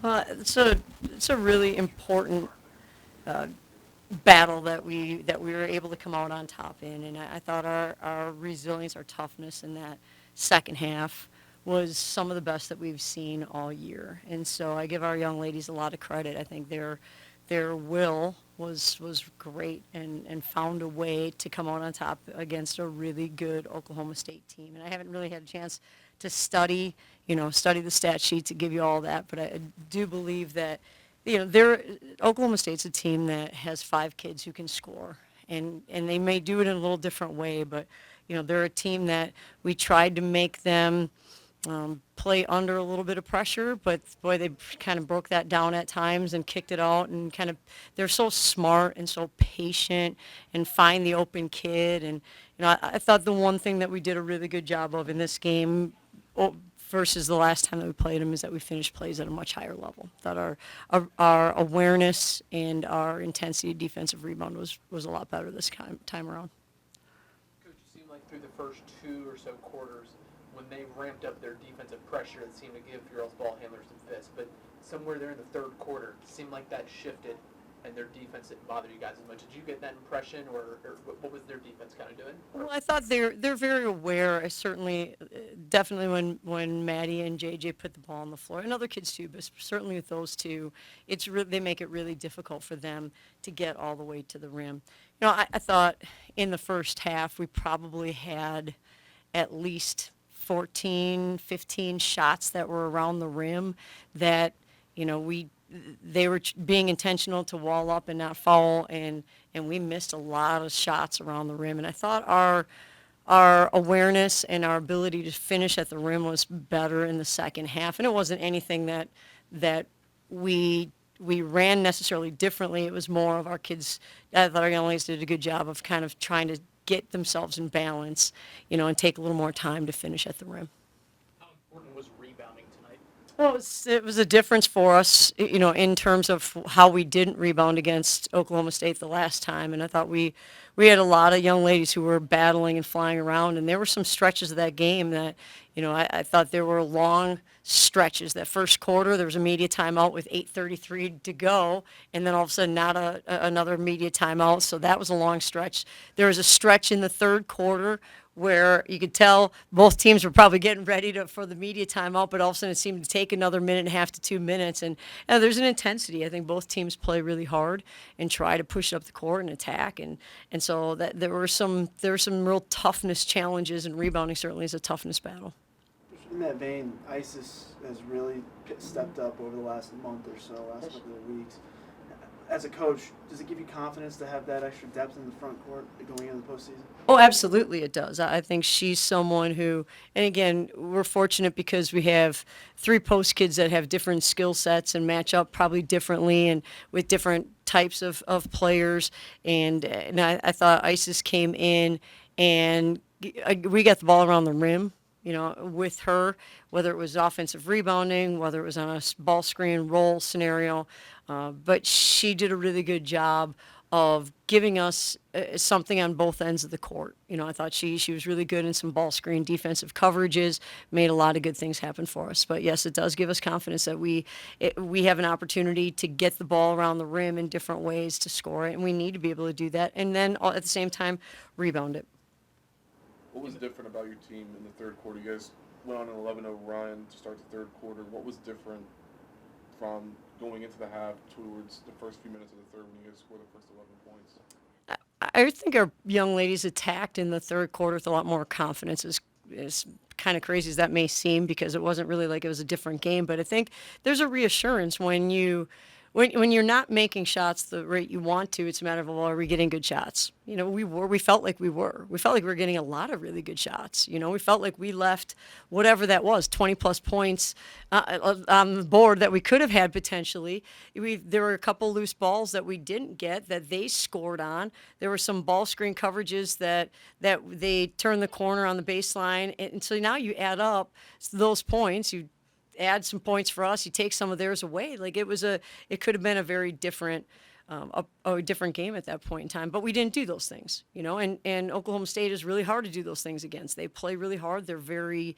It's a really important uh, battle that we were able to come out on top in, and I thought our resilience, our toughness in that second half was some of the best that we've seen all year. And so I give our young ladies a lot of credit. I think their will was great and found a way to come out on top against a really good Oklahoma State team. And I haven't really had a chance to study the stat sheet to give you all that, but I do believe that Oklahoma State's a team that has five kids who can score, and they may do it in a little different way, but they're a team that we tried to make them play under a little bit of pressure, but boy, they kind of broke that down at times and kicked it out, and kind of they're so smart and so patient and find the open kid. And I thought the one thing that we did a really good job of in this game, versus the last time that we played them, is that we finished plays at a much higher level. That our awareness and our intensity of defensive rebound was a lot better this time around. Coach, it seemed like through the first two or so quarters, when they ramped up their defensive pressure, it seemed to give your all's ball handlers some fits. But somewhere there in the third quarter, it seemed like that shifted, and their defense didn't bother you guys as much. Did you get that impression, or what was their defense kind of doing? Well, I thought they're very aware. I certainly, definitely when Maddie and JJ put the ball on the floor, and other kids too, but certainly with those two, they make it really difficult for them to get all the way to the rim. I thought in the first half we probably had at least 14, 15 shots that were around the rim that they were being intentional to wall up and not foul, and we missed a lot of shots around the rim. And I thought our awareness and our ability to finish at the rim was better in the second half. And it wasn't anything that we ran necessarily differently. It was more of our kids. I thought our young ladies did a good job of kind of trying to get themselves in balance, and take a little more time to finish at the rim. How important was rebounding tonight? Well, it was a difference for us, in terms of how we didn't rebound against Oklahoma State the last time. And I thought we had a lot of young ladies who were battling and flying around. And there were some stretches of that game that, I thought there were long stretches. That first quarter, there was a media timeout with 8:33 to go, and then all of a sudden not another media timeout. So that was a long stretch. There was a stretch in the third quarter where you could tell both teams were probably getting ready for the media timeout, but all of a sudden it seemed to take another minute and a half to 2 minutes. And there's an intensity. I think both teams play really hard and try to push up the court and attack. And so that there were some real toughness challenges, and rebounding certainly is a toughness battle. In that vein, ISIS has really stepped up over the last month or so, last couple of weeks. As a coach, does it give you confidence to have that extra depth in the front court going into the postseason? Oh, absolutely it does. I think she's someone who, and again, we're fortunate because we have three post kids that have different skill sets and match up probably differently and with different types of players. And I thought ISIS came in and we got the ball around the rim, with her, whether it was offensive rebounding, whether it was on a ball screen roll scenario. But she did a really good job of giving us something on both ends of the court. I thought she was really good in some ball screen defensive coverages, made a lot of good things happen for us. But yes, it does give us confidence that we have an opportunity to get the ball around the rim in different ways to score it, and we need to be able to do that. And then at the same time, rebound it. What was different about your team in the third quarter? You guys went on an 11-0 run to start the third quarter. What was different from going into the half towards the first few minutes of the third when you guys scored the first 11 points? I think our young ladies attacked in the third quarter with a lot more confidence. As kind of crazy as that may seem, because it wasn't really like it was a different game. But I think there's a reassurance when you're not making shots the rate you want to. It's a matter of, well, are we getting good shots? We felt like we were getting a lot of really good shots. We felt like we left whatever that was, 20 plus points on the board that we could have had potentially. There were a couple loose balls that we didn't get that they scored on. There were some ball screen coverages that they turned the corner on the baseline. And so now you add up those points, you add some points for us, you take some of theirs away. Like it could have been a very different a different game at that point in time. But we didn't do those things, and Oklahoma State is really hard to do those things against. They play really hard. They're very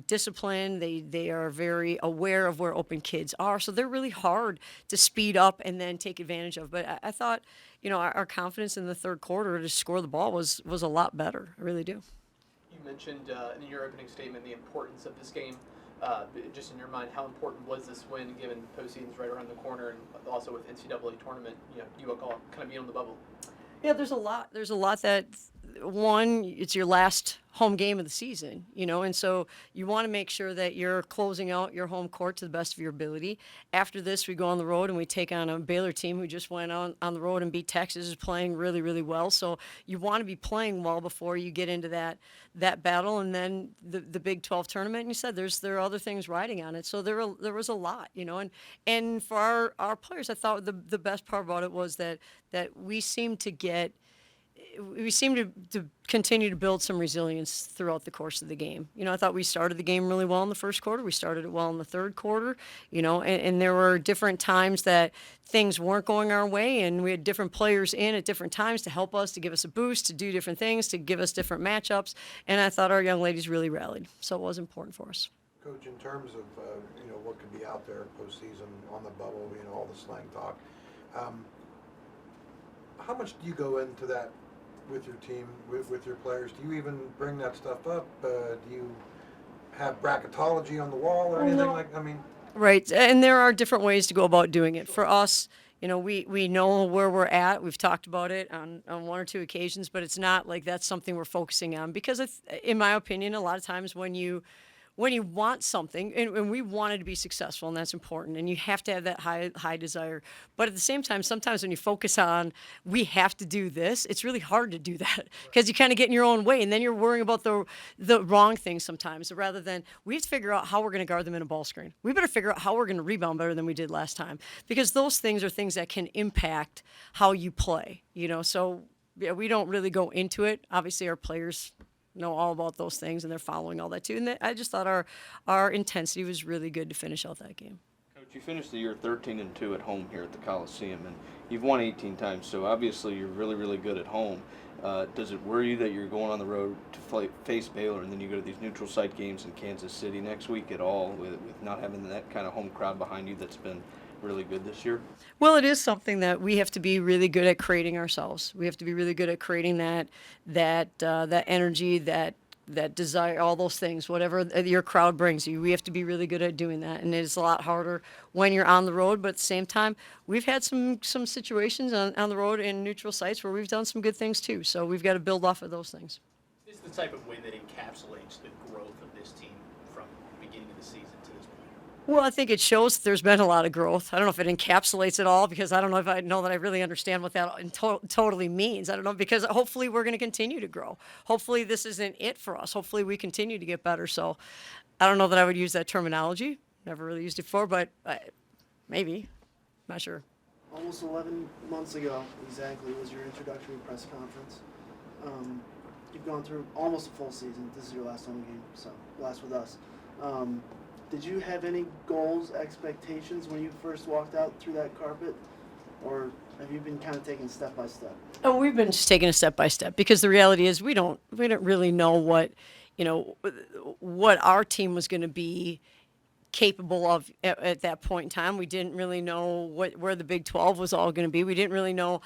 disciplined. They are very aware of where open kids are. So they're really hard to speed up and then take advantage of. But I thought, our confidence in the third quarter to score the ball was a lot better. I really do. You mentioned in your opening statement the importance of this game. Just in your mind, how important was this win, given postseason's right around the corner, and also with NCAA tournament, you all kind of being on the bubble? Yeah, there's a lot. There's a lot that, one, it's your last home game of the season, and so you want to make sure that you're closing out your home court to the best of your ability. After this, we go on the road and we take on a Baylor team who just went on the road and beat Texas, is playing really, really well. So you want to be playing well before you get into that battle, and then the Big 12 tournament. And you said there are other things riding on it. So there was a lot, and for our players, I thought the best part about it was that we seemed to continue to build some resilience throughout the course of the game. I thought we started the game really well in the first quarter. We started it well in the third quarter, and there were different times that things weren't going our way, and we had different players in at different times to help us, to give us a boost, to do different things, to give us different matchups, and I thought our young ladies really rallied. So it was important for us. Coach, in terms of what could be out there postseason on the bubble, all the slang talk, how much do you go into that with your team, with your players? Do you even bring that stuff up? Do you have bracketology on the wall or anything like? Right, and there are different ways to go about doing it. For us, we know where we're at. We've talked about it on one or two occasions, but it's not like that's something we're focusing on, because in my opinion, a lot of times when you want something, and we wanted to be successful, and that's important, and you have to have that high desire. But at the same time, sometimes when you focus on, we have to do this, it's really hard to do that, because you kind of get in your own way, and then you're worrying about the wrong things sometimes, rather than we have to figure out how we're going to guard them in a ball screen. We better figure out how we're going to rebound better than we did last time, because those things are things that can impact how you play. So yeah, we don't really go into it. Obviously, our players know all about those things, and they're following all that too. And I just thought our intensity was really good to finish out that game. Coach, you finished the year 13-2 at home here at the Coliseum, and you've won 18 times, so obviously you're really, really good at home. Does it worry you that you're going on the road to face Baylor, and then you go to these neutral site games in Kansas City next week at all, with not having that kind of home crowd behind you that's been really good this year? Well, it is something that we have to be really good at creating ourselves. We have to be really good at creating that energy, that desire, all those things, whatever your crowd brings you. We have to be really good at doing that, and it's a lot harder when you're on the road. But at the same time, we've had some situations on the road in neutral sites where we've done some good things too. So we've got to build off of those things. This is the type of win that encapsulates the growth of this team from the beginning of the season to this point. Well, I think it shows there's been a lot of growth. I don't know if it encapsulates it all, because I don't know if I know that I really understand what that totally means. I don't know, because hopefully we're going to continue to grow. Hopefully this isn't it for us. Hopefully we continue to get better. So I don't know that I would use that terminology. Never really used it before, but maybe. Not sure. Almost 11 months ago, exactly, was your introductory press conference. You've gone through almost a full season. This is your last home game, so last with us. Did you have any goals, expectations when you first walked out through that carpet, or have you been kind of taking step by step? Oh, we've been just taking it step by step, because the reality is we don't really know what our team was going to be capable of at that point in time. We didn't really know where the Big 12 was all going to be. We didn't really know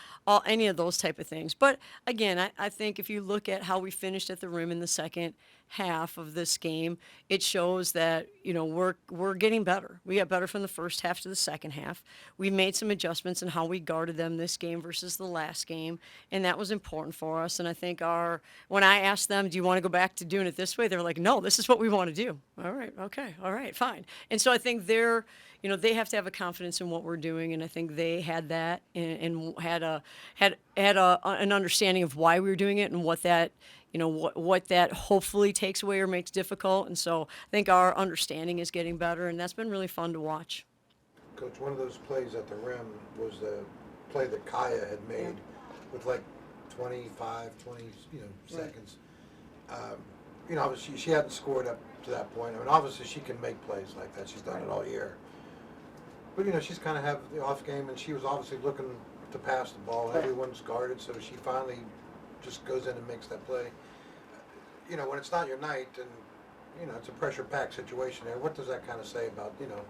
any of those type of things. But again, I think if you look at how we finished at the rim in the second half of this game, it shows that we're getting better. We got better from the first half to the second half. We made some adjustments in how we guarded them this game versus the last game, and that was important for us. And I think when I asked them, do you want to go back to doing it this way, they were like, no, this is what we want to do. All right, okay, all right, fine. And so I think they have to have a confidence in what we're doing, and I think they had that and had an understanding of why we were doing it and what that what that hopefully takes away or makes difficult. And so I think our understanding is getting better, and that's been really fun to watch. Coach, one of those plays at the rim was the play that Kaya had made with like 20 seconds. Obviously she hadn't scored up to that point. I mean, obviously she can make plays like that. She's done it all year. But she's kind of have the off game, and she was obviously looking to pass the ball. Right. Everyone's guarded, so she finally just goes in and makes that play. You know, when it's not your night and, you know, it's a pressure-packed situation there, what does that kind of say about, you know,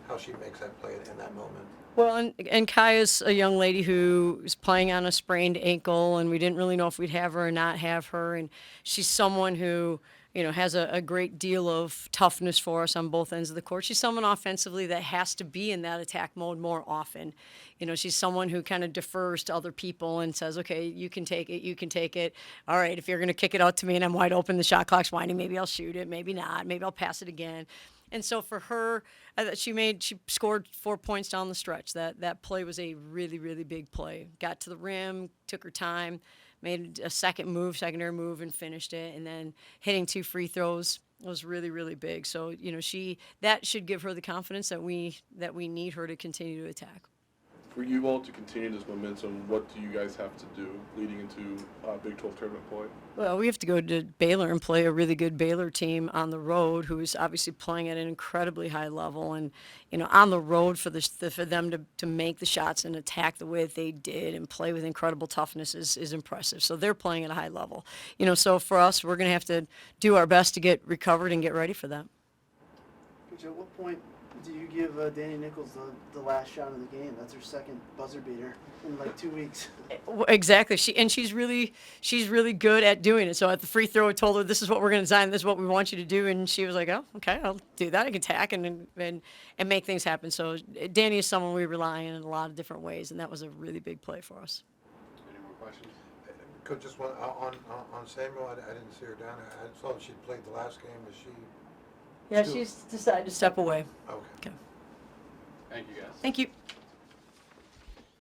how she makes that play in that moment? Well, and Kaya's a young lady who is playing on a sprained ankle, and we didn't really know if we'd have her or not have her. And she's someone who, has a great deal of toughness for us on both ends of the court. She's someone offensively that has to be in that attack mode more often. She's someone who kind of defers to other people and says, okay, you can take it, you can take it. All right, if you're going to kick it out to me and I'm wide open, the shot clock's winding, maybe I'll shoot it, maybe not, maybe I'll pass it again. And so for her, she scored 4 points down the stretch. That play was a really, really big play. Got to the rim, took her time, made a secondary move, and finished it. And then hitting 2 free throws was really, really big. So that should give her the confidence that we need her to continue to attack. For you all to continue this momentum, what do you guys have to do leading into Big 12 tournament play? Well, we have to go to Baylor and play a really good Baylor team on the road, who is obviously playing at an incredibly high level. And on the road for them to make the shots and attack the way that they did and play with incredible toughness is impressive. So they're playing at a high level. So for us, we're going to have to do our best to get recovered and get ready for that. Coach, at what point do you give Danny Nichols the last shot of the game? That's her second buzzer beater in like 2 weeks. Exactly. She's really good at doing it. So at the free throw, I told her, this is what we're going to design. This is what we want you to do. And she was like, oh, okay, I'll do that. I can attack and make things happen. So Danny is someone we rely on in a lot of different ways, and that was a really big play for us. Any more questions? Coach, just one, on Samuel, I didn't see her down there. I saw that she played the last game. Is she? Yeah, Still- she's decided to step away. Okay. Okay. Thank you, guys. Thank you.